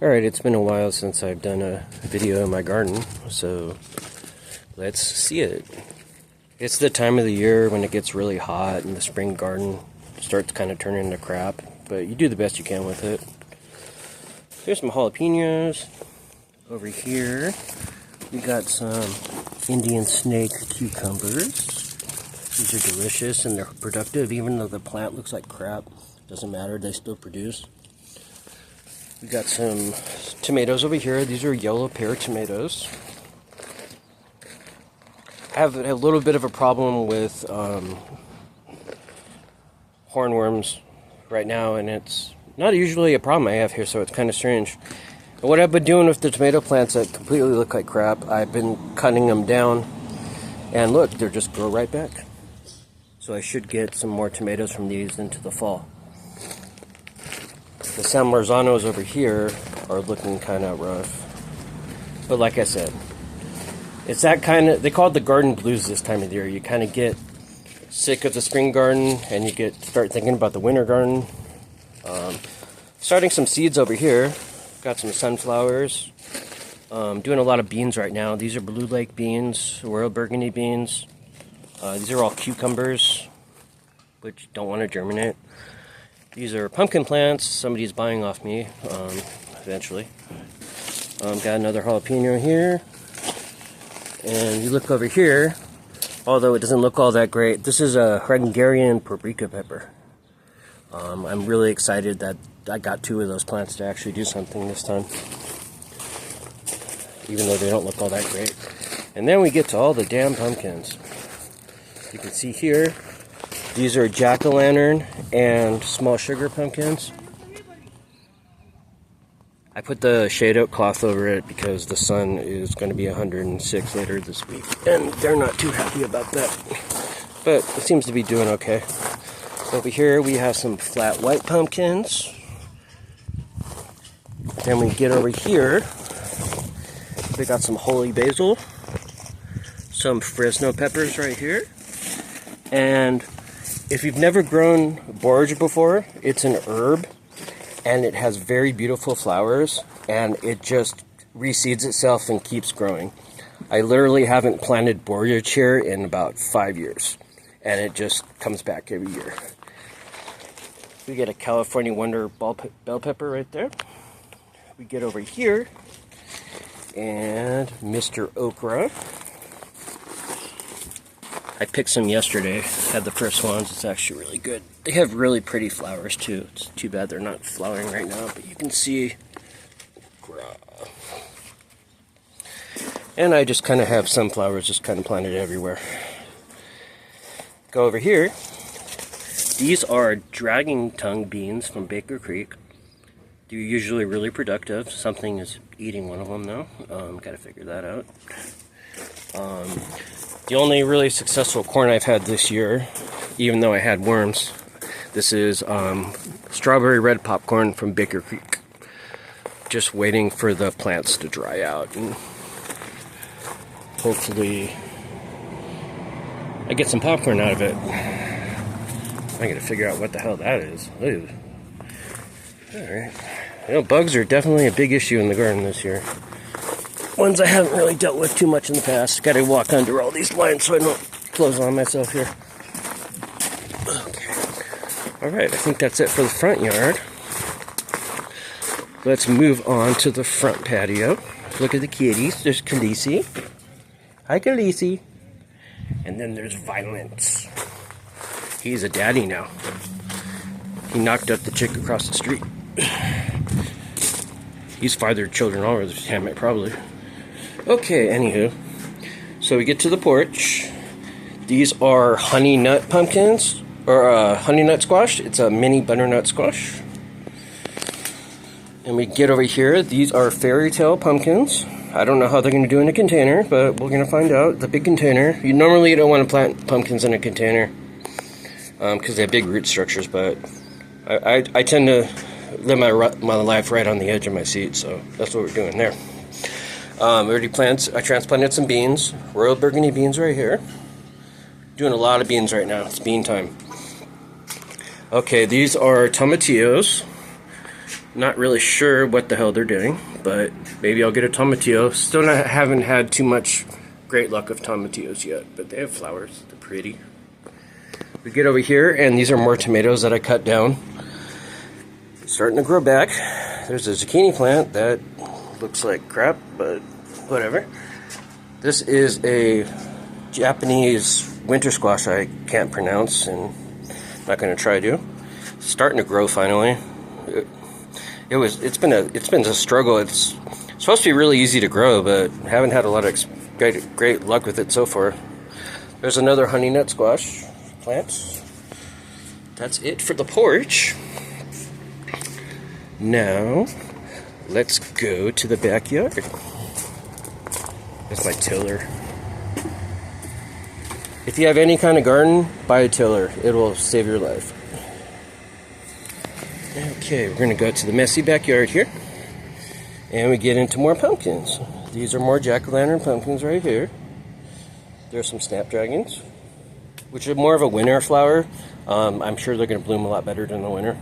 Alright, it's been a while since I've done a video in my garden, so let's see it. It's the time of the year when it gets really hot and the spring garden starts kind of turning into crap, but you do the best you can with it. Here's some jalapenos. Over here, we got some Indian snake cucumbers. These are delicious and they're productive, even though the plant looks like crap. Doesn't matter, they still produce. We got some tomatoes over here. These are yellow pear tomatoes. I have a little bit of a problem with hornworms right now, and it's not usually a problem I have here, so it's kind of strange. But what I've been doing with the tomato plants that completely look like crap, I've been cutting them down, and look, they just grow right back. So I should get some more tomatoes from these into the fall. The San Marzanos over here are looking kind of rough. But like I said, it's that kind of, they call it the garden blues this time of the year. You kind of get sick of the spring garden and you start thinking about the winter garden. Starting some seeds over here. Got some sunflowers. Doing a lot of beans right now. These are Blue Lake beans, Royal Burgundy beans. These are all cucumbers, which don't want to germinate. These are pumpkin plants. Somebody's buying off me eventually. Got another jalapeno here. And you look over here, although it doesn't look all that great, this is a Hungarian paprika pepper. I'm really excited that I got two of those plants to actually do something this time, even though they don't look all that great. And then we get to all the damn pumpkins. You can see here, these are jack-o'-lantern and small sugar pumpkins. I put the shade out cloth over it because the sun is going to be 106 later this week, and they're not too happy about that. But it seems to be doing okay. Over here we have some flat white pumpkins. Then we get over here, we got some holy basil, some Fresno peppers right here, and if you've never grown borage before, it's an herb, and it has very beautiful flowers, and it just reseeds itself and keeps growing. I literally haven't planted borage here in about 5 years, and it just comes back every year. We get a California Wonder bell pepper right there. We get over here, and Mr. Okra. I picked some yesterday, had the first ones. It's actually really good. They have really pretty flowers too. It's too bad they're not flowering right now, but you can see. And I just kind of have sunflowers just kind of planted everywhere. Go over here. These are dragon tongue beans from Baker Creek. They're usually really productive. Something is eating one of them now. Gotta figure that out. The only really successful corn I've had this year, even though I had worms, this is strawberry red popcorn from Baker Creek. Just waiting for the plants to dry out, and hopefully I get some popcorn out of it. I gotta figure out what the hell that is. Ooh. Alright. You know, bugs are definitely a big issue in the garden this year. Ones I haven't really dealt with too much in the past. Gotta walk under all these lines so I don't close on myself here. Okay. Alright, I think that's it for the front yard. Let's move on to the front patio. Look at the kitties. There's Khaleesi. Hi, Khaleesi. And then there's Violence. He's a daddy now. He knocked up the chick across the street. He's fathered children all over the hammock, probably. Okay, anywho. So we get to the porch. These are honey nut pumpkins, or honey nut squash. It's a mini butternut squash. And we get over here. These are fairy tale pumpkins. I don't know how they're going to do in a container, but we're going to find out. The big container. You normally don't want to plant pumpkins in a container because they have big root structures, but I tend to live my life right on the edge of my seat, so that's what we're doing there. I transplanted some beans, Royal Burgundy beans right here. Doing a lot of beans right now. It's bean time. Okay, these are tomatillos. Not really sure what the hell they're doing, but maybe I'll get a tomatillo. Still haven't had too much great luck of tomatillos yet, but they have flowers. They're pretty. We get over here, and these are more tomatoes that I cut down. Starting to grow back. There's a zucchini plant that looks like crap, but whatever. This is a Japanese winter squash I can't pronounce, and I'm not going to try to. It's starting to grow finally. It's been a struggle. It's supposed to be really easy to grow, but haven't had a lot of great luck with it so far. There's another honey nut squash plant. That's it for the porch. Now, let's go to the backyard. There's my tiller. If you have any kind of garden, buy a tiller. It will save your life. Okay, we're going to go to the messy backyard here. And we get into more pumpkins. These are more jack-o'-lantern pumpkins right here. There's some snapdragons, which are more of a winter flower. I'm sure they're going to bloom a lot better than the winter.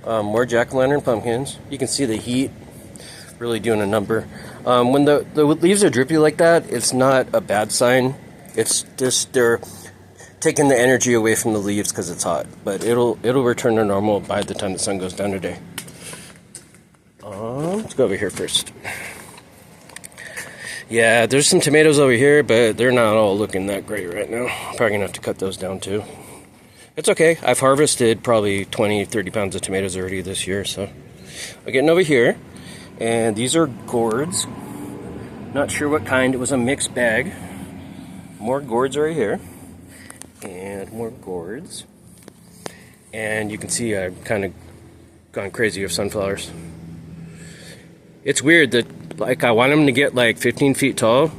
More jack-o'-lantern pumpkins. You can see the heat really doing a number. When the leaves are drippy like that, it's not a bad sign. It's just they're taking the energy away from the leaves because it's hot. But it'll return to normal by the time the sun goes down today. Let's go over here first. Yeah, there's some tomatoes over here, but they're not all looking that great right now. Probably gonna have to cut those down too. It's okay. I've harvested probably 20-30 pounds of tomatoes already this year, so I'm getting over here. And these are gourds. Not sure what kind. It was a mixed bag. More gourds right here. And more gourds. And you can see I've kind of gone crazy with sunflowers. It's weird that, like, I want them to get like 15 feet tall,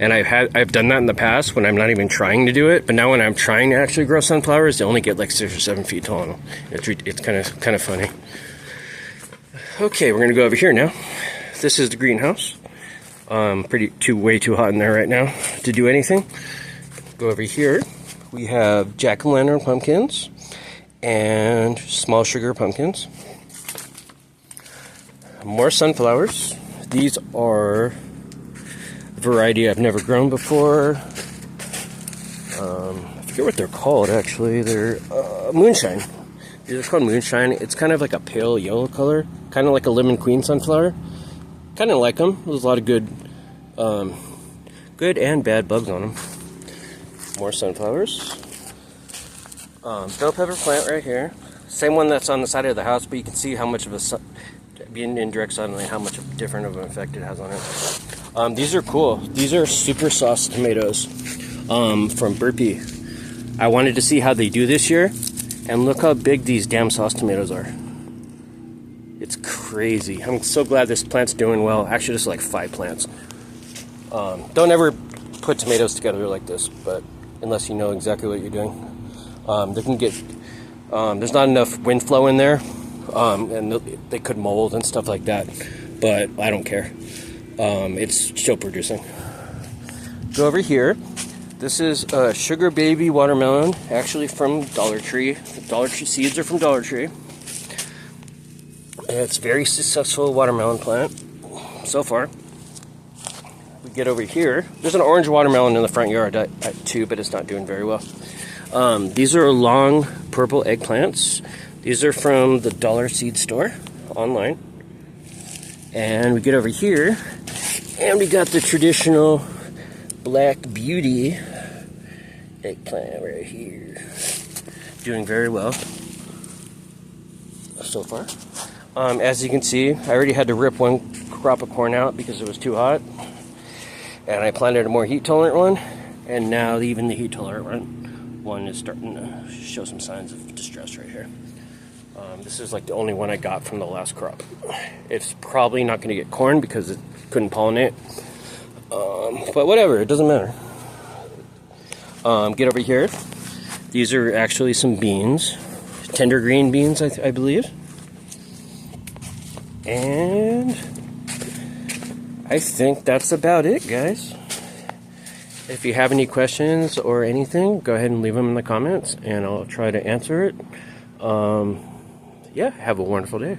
and I've done that in the past when I'm not even trying to do it. But now when I'm trying to actually grow sunflowers, they only get like 6 or 7 feet tall. It's kind of funny. Okay, we're gonna go over here now. This is the greenhouse. Way too hot in there right now to do anything. Go over here. We have jack-o'-lantern pumpkins and small sugar pumpkins. More sunflowers. These are a variety I've never grown before. I forget what they're called actually. They're moonshine. These are called moonshine. It's kind of like a pale yellow color, kind of like a lemon queen sunflower. Kind of like them. There's a lot of good and bad bugs on them. More sunflowers. Bell pepper plant right here. Same one that's on the side of the house, but you can see how much of a being in direct sunlight, how much different of an effect it has on it. These are cool. These are super sauce tomatoes from Burpee. I wanted to see how they do this year, and look how big these damn sauce tomatoes are. It's crazy. I'm so glad this plant's doing well. Actually, this is like 5 plants. Don't ever put tomatoes together like this, but unless you know exactly what you're doing. They can get, there's not enough wind flow in there, and they could mold and stuff like that, but I don't care. It's still producing. Go over here. This is a Sugar Baby watermelon, actually from Dollar Tree. The Dollar Tree seeds are from Dollar Tree. And it's a very successful watermelon plant so far. We get over here. There's an orange watermelon in the front yard too, but it's not doing very well. These are long purple eggplants. These are from the Dollar Seed Store online. And we get over here, and we got the traditional Black Beauty eggplant right here. Doing very well so far. As you can see, I already had to rip one crop of corn out because it was too hot. And I planted a more heat tolerant one. And now even the heat tolerant one is starting to show some signs of distress right here. This is like the only one I got from the last crop. It's probably not going to get corn because it couldn't pollinate. But whatever, it doesn't matter. Get over here. These are actually some beans. Tender green beans, I believe. And I think that's about it, guys. If you have any questions or anything, go ahead and leave them in the comments, and I'll try to answer it. Yeah, have a wonderful day.